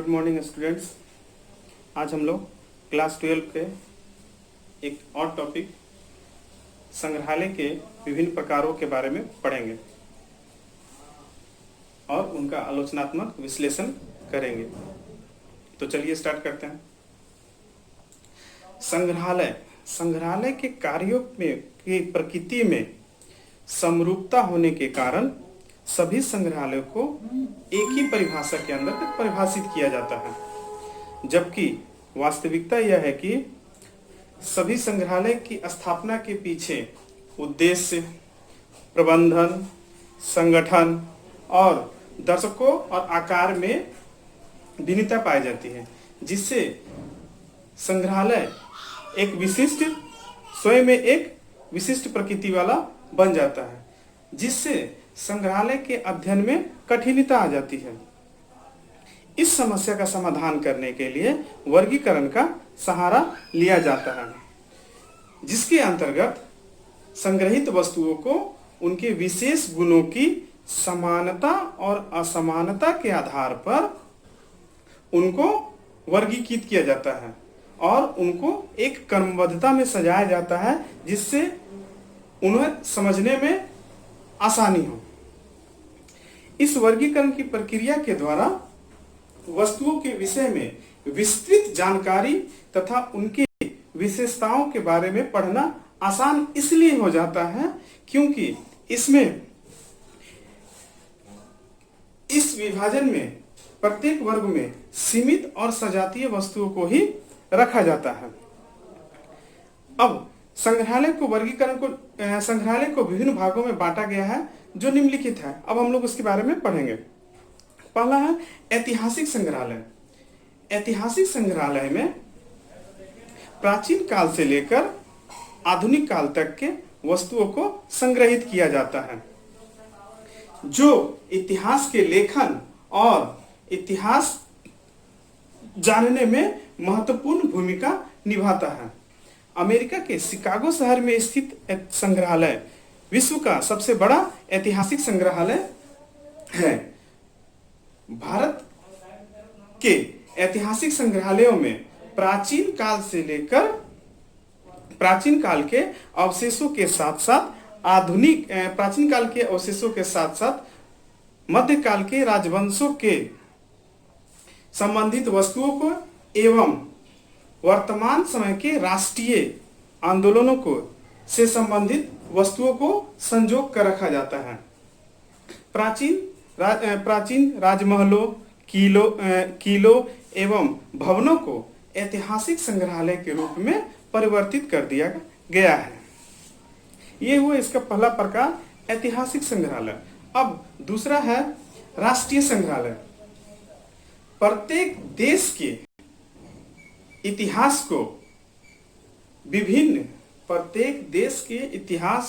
Good morning students. आज हम लोग क्लास 12 के एक और टॉपिक संग्रहालय के विभिन्न प्रकारों के बारे में पढ़ेंगे और उनका आलोचनात्मक विश्लेषण करेंगे। तो चलिए स्टार्ट करते हैं। संग्रहालय के कार्यों में की प्रकृति में समरूपता होने के कारण सभी संग्रहालयों को एक ही परिभाषा के अंदर परिभाषित किया जाता है, जबकि वास्तविकता यह है कि सभी संग्रहालय की स्थापना के पीछे उद्देश्य, प्रबंधन, संगठन और दर्शकों और आकार में भिन्नता पाई जाती है, जिससे संग्रहालय एक विशिष्ट स्वयं में एक विशिष्ट प्रकृति वाला बन जाता है, जिससे संग्रहालय के अध्ययन में कठिनता आ जाती है। इस समस्या का समाधान करने के लिए वर्गीकरण का सहारा लिया जाता है, जिसके अंतर्गत संग्रहित वस्तुओं को उनके विशेष गुणों की समानता और असमानता के आधार पर उनको वर्गीकृत किया जाता है और उनको एक क्रमबद्धता में सजाया जाता है, जिससे उन्हें समझने में आसानी हो। इस वर्गीकरण की प्रक्रिया के द्वारा वस्तुओं के विषय में विस्तृत जानकारी तथा उनकी विशेषताओं के बारे में पढ़ना आसान इसलिए हो जाता है क्योंकि इसमें इस विभाजन में प्रत्येक वर्ग में सीमित और सजातीय वस्तुओं को ही रखा जाता है। अब संग्रहालय को विभिन्न भागों में बांटा गया है जो निम्नलिखित है। अब हम लोग उसके बारे में पढ़ेंगे। पहला है ऐतिहासिक संग्रहालय। ऐतिहासिक संग्रहालय में प्राचीन काल से लेकर आधुनिक काल तक के वस्तुओं को संग्रहित किया जाता है, जो इतिहास के लेखन और इतिहास जानने में महत्वपूर्ण भूमिका निभाता है। अमेरिका के शिकागो शहर में स्थित संग्रहालय विश्व का सबसे बड़ा ऐतिहासिक संग्रहालय है। भारत के ऐतिहासिक संग्रहालयों में प्राचीन काल के अवशेषों के साथ मध्यकाल के राजवंशों के संबंधित वस्तुओं को एवं वर्तमान समय के राष्ट्रीय आंदोलनों को से संबंधित वस्तुओं को संजो कर रखा जाता है। प्राचीन राजमहलों, किलों एवं भवनों को ऐतिहासिक संग्रहालय के रूप में परिवर्तित कर दिया गया है। ये हुआ इसका पहला प्रकार ऐतिहासिक संग्रहालय। अब दूसरा है राष्ट्रीय संग्रहालय। प्रत्येक देश के इतिहास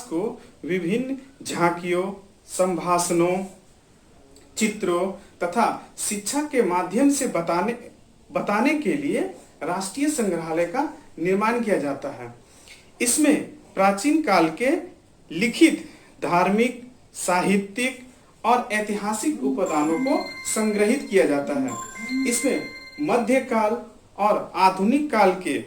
को विभिन्न झांकियों, संभाषणों, चित्रों तथा शिक्षा के माध्यम से बताने के लिए राष्ट्रीय संग्रहालय का निर्माण किया जाता है। इसमें प्राचीन काल के लिखित, धार्मिक, साहित्यिक और ऐतिहासिक उपादानों को संग्रहित किया जाता है। इसमें मध्यकाल और आधुनिक काल के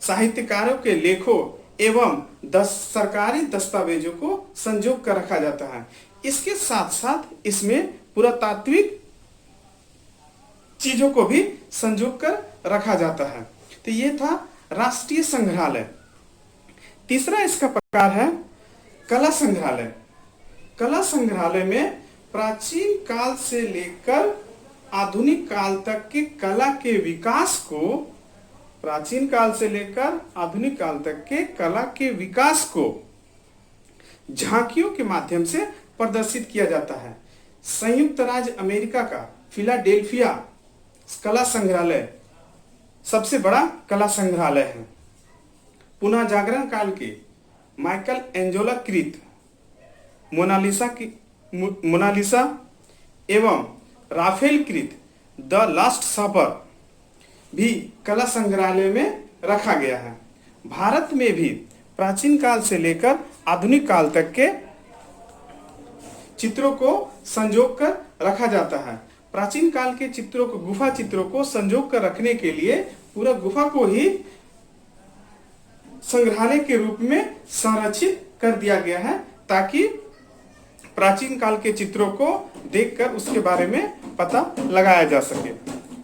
साहित्यकारों के लेखों एवं सरकारी दस्तावेजों को संजो कर रखा जाता है। इसके साथ साथ इसमें पुरातात्विक चीजों को भी संजो कर रखा जाता है। तो ये था राष्ट्रीय संग्रहालय। तीसरा इसका प्रकार है कला संग्रहालय। कला संग्रहालय में प्राचीन काल से लेकर आधुनिक काल तक की कला के विकास को झांकियों के माध्यम से प्रदर्शित किया जाता है। संयुक्त राज्य अमेरिका का फिलाडेल्फिया कला संग्रहालय सबसे बड़ा कला संग्रहालय है। पुनः जागरण काल के माइकल एंजेलो कृत मोनालिसा एवं राफेल कृत द लास्ट सपर भी कला संग्रहालय में रखा गया है। भारत में भी प्राचीन काल से लेकर आधुनिक काल तक के चित्रों को संजो कर रखा जाता है। प्राचीन काल के चित्रों को, गुफा चित्रों को संजो कर रखने के लिए पूरा गुफा को ही संग्रहालय के रूप में संरक्षित कर दिया गया है, ताकि प्राचीन काल के चित्रों को देखकर उसके बारे में पता लगाया जा सके।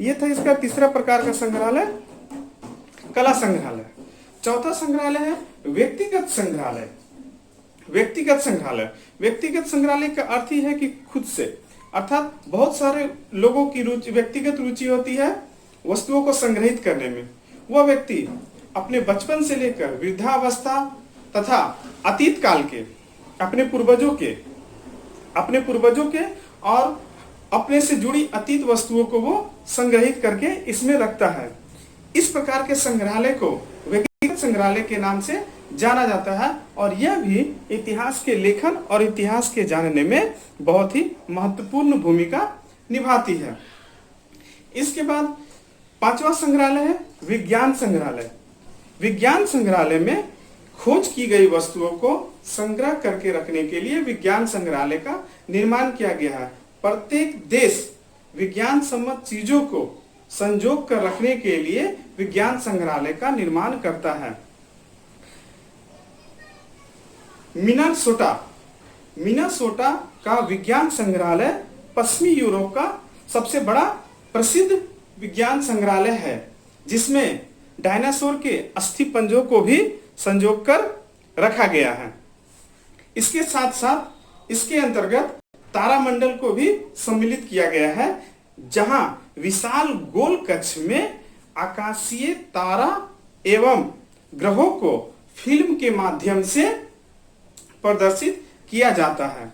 यह था इसका तीसरा प्रकार का संग्रहालय, कला संग्रहालय। चौथा संग्रहालय है व्यक्तिगत संग्रहालय। व्यक्तिगत संग्रहालय, व्यक्तिगत संग्रहालय का अर्थ ही है कि खुद से, अर्थात बहुत सारे लोगों की रुचि, व्यक्तिगत रुचि होती है वस्तुओं को संग्रहित करने में। वह व्यक्ति अपने बचपन से लेकर वृद्धावस्था तथा अतीत काल के अपने पूर्वजों के और अपने से जुड़ी अतीत वस्तुओं को वो संग्रहित करके इसमें रखता है। इस प्रकार के संग्रहालय को व्यक्तिगत संग्रहालय के नाम से जाना जाता है, और यह भी इतिहास के लेखन और इतिहास के जानने में बहुत ही महत्वपूर्ण भूमिका निभाती है। इसके बाद पांचवा संग्रहालय है विज्ञान संग्रहालय। विज्ञान संग्रहालय में खोज की गई वस्तुओं को संग्रह करके रखने के लिए विज्ञान संग्रहालय का निर्माण किया गया है। प्रत्येक देश विज्ञान सम्मत चीजों को संजोग कर रखने के लिए विज्ञान संग्रहालय का निर्माण करता है। मिनासोटा का विज्ञान संग्रहालय पश्चिमी यूरोप का सबसे बड़ा प्रसिद्ध विज्ञान संग्रहालय है, जिसमें डायनासोर के अस्थि पंजों को भी संजोग कर रखा गया है। इसके साथ साथ इसके अंतर्गत तारामंडल को भी सम्मिलित किया गया है, जहां विशाल गोल कक्ष में आकाशीय तारा एवं ग्रहों को फिल्म के माध्यम से प्रदर्शित किया जाता है।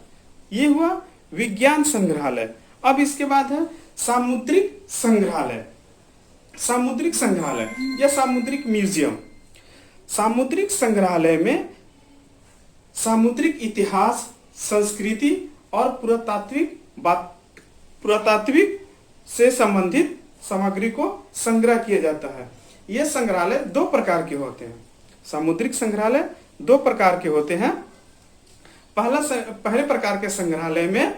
ये हुआ विज्ञान संग्रहालय। अब इसके बाद है सामुद्रिक संग्रहालय। सामुद्रिक संग्रहालय या सामुद्रिक म्यूजियम। सामुद्रिक संग्रहालय में सामुद्रिक इतिहास, संस्कृति और पुरातात्विक से संबंधित सामग्री को संग्रह किया जाता है। यह संग्रहालय दो प्रकार के होते हैं। सामुद्रिक संग्रहालय दो प्रकार के होते हैं। पहले प्रकार के संग्रहालय में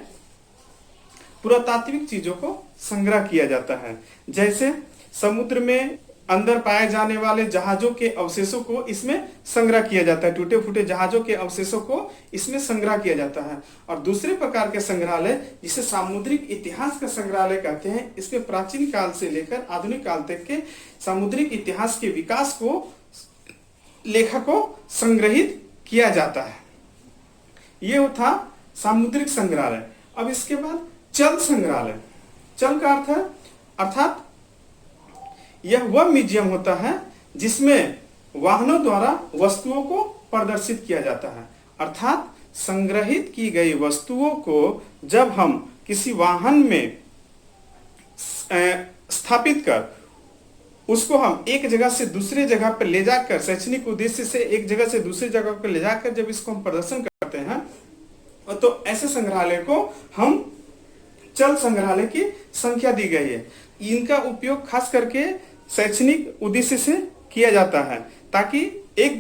पुरातात्विक चीजों को संग्रह किया जाता है, जैसे समुद्र में अंदर पाए जाने वाले जहाजों के अवशेषों को इसमें संग्रह किया जाता है। टूटे फूटे जहाजों के अवशेषों को इसमें संग्रह किया जाता है। और दूसरे प्रकार के संग्रहालय, जिसे सामुद्रिक इतिहास का संग्रहालय कहते हैं, इसमें प्राचीन काल से लेकर आधुनिक काल तक के सामुद्रिक इतिहास के विकास को लेखकों संग्रहित किया जाता है। ये था सामुद्रिक संग्रहालय। अब इसके बाद चल संग्रहालय। चल का अर्थ है, अर्थात यह वह म्यूजियम होता है जिसमें वाहनों द्वारा वस्तुओं को प्रदर्शित किया जाता है। अर्थात संग्रहित की गई वस्तुओं को जब हम किसी वाहन में स्थापित कर उसको हम एक जगह से दूसरे जगह पर ले जाकर, शैक्षणिक उद्देश्य से एक जगह से दूसरी जगह पर ले जाकर जब इसको हम प्रदर्शन करते हैं, तो ऐसे संग्रहालय को हम चल संग्रहालय की संख्या दी गई है। इनका उपयोग खास करके शैक्षणिक उद्देश्य से किया जाता है, ताकि एक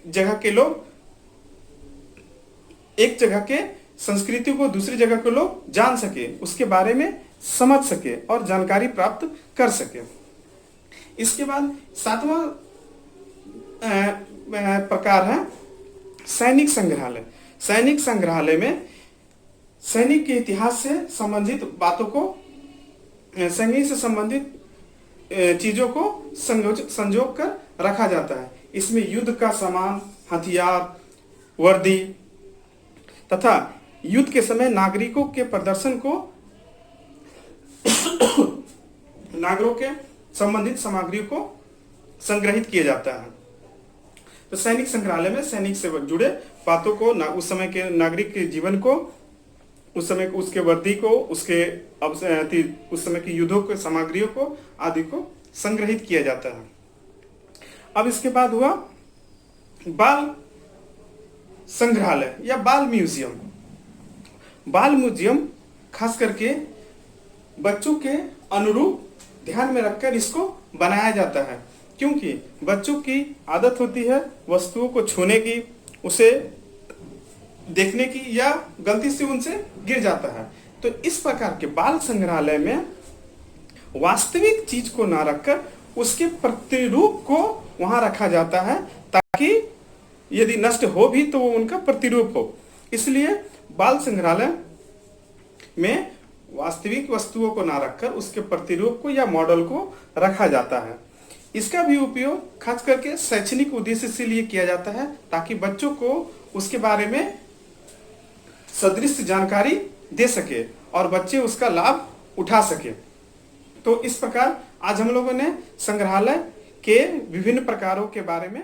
जगह के लोग, एक जगह के संस्कृति को दूसरी जगह के लोग जान सके, उसके बारे में समझ सके और जानकारी प्राप्त कर सके। इसके बाद सातवां प्रकार है सैनिक संग्रहालय। सैनिक संग्रहालय में सैनिक के इतिहास से संबंधित बातों को, सैनिक से संबंधित चीजों को संजोग कर रखा जाता है। इसमें युद्ध का सामान, हथियार, वर्दी तथा युद्ध के समय नागरिकों के प्रदर्शन को नागरिकों के संबंधित सामग्रियों को संग्रहित किया जाता है। तो सैनिक संग्रहालय में सैनिक से जुड़े बातों को, उस समय के नागरिक के जीवन को, उस समय उसके वर्दी को, उस समय की युद्धों के सामग्रियों को आदि को संग्रहित किया जाता है। अब इसके बाद हुआ बाल संग्रहालय या बाल म्यूजियम। बाल म्यूजियम खास करके बच्चों के अनुरूप ध्यान में रखकर इसको बनाया जाता है, क्योंकि बच्चों की आदत होती है वस्तुओं को छूने की, उसे देखने की, या गलती से उनसे गिर जाता है। तो इस प्रकार के बाल संग्रहालय में वास्तविक चीज को ना रखकर उसके प्रतिरूप को वहां रखा जाता है, ताकि यदि नष्ट हो भी तो वो उनका प्रतिरूप हो। इसलिए बाल संग्रहालय में वास्तविक वस्तुओं को ना रखकर उसके प्रतिरूप को या मॉडल को रखा जाता है। इसका भी उपयोग खास करके शैक्षणिक उद्देश्य से लिए किया जाता है, ताकि बच्चों को उसके बारे में सदृश जानकारी दे सके और बच्चे उसका लाभ उठा सके। तो इस प्रकार आज हम लोगों ने संग्रहालय के विभिन्न प्रकारों के बारे में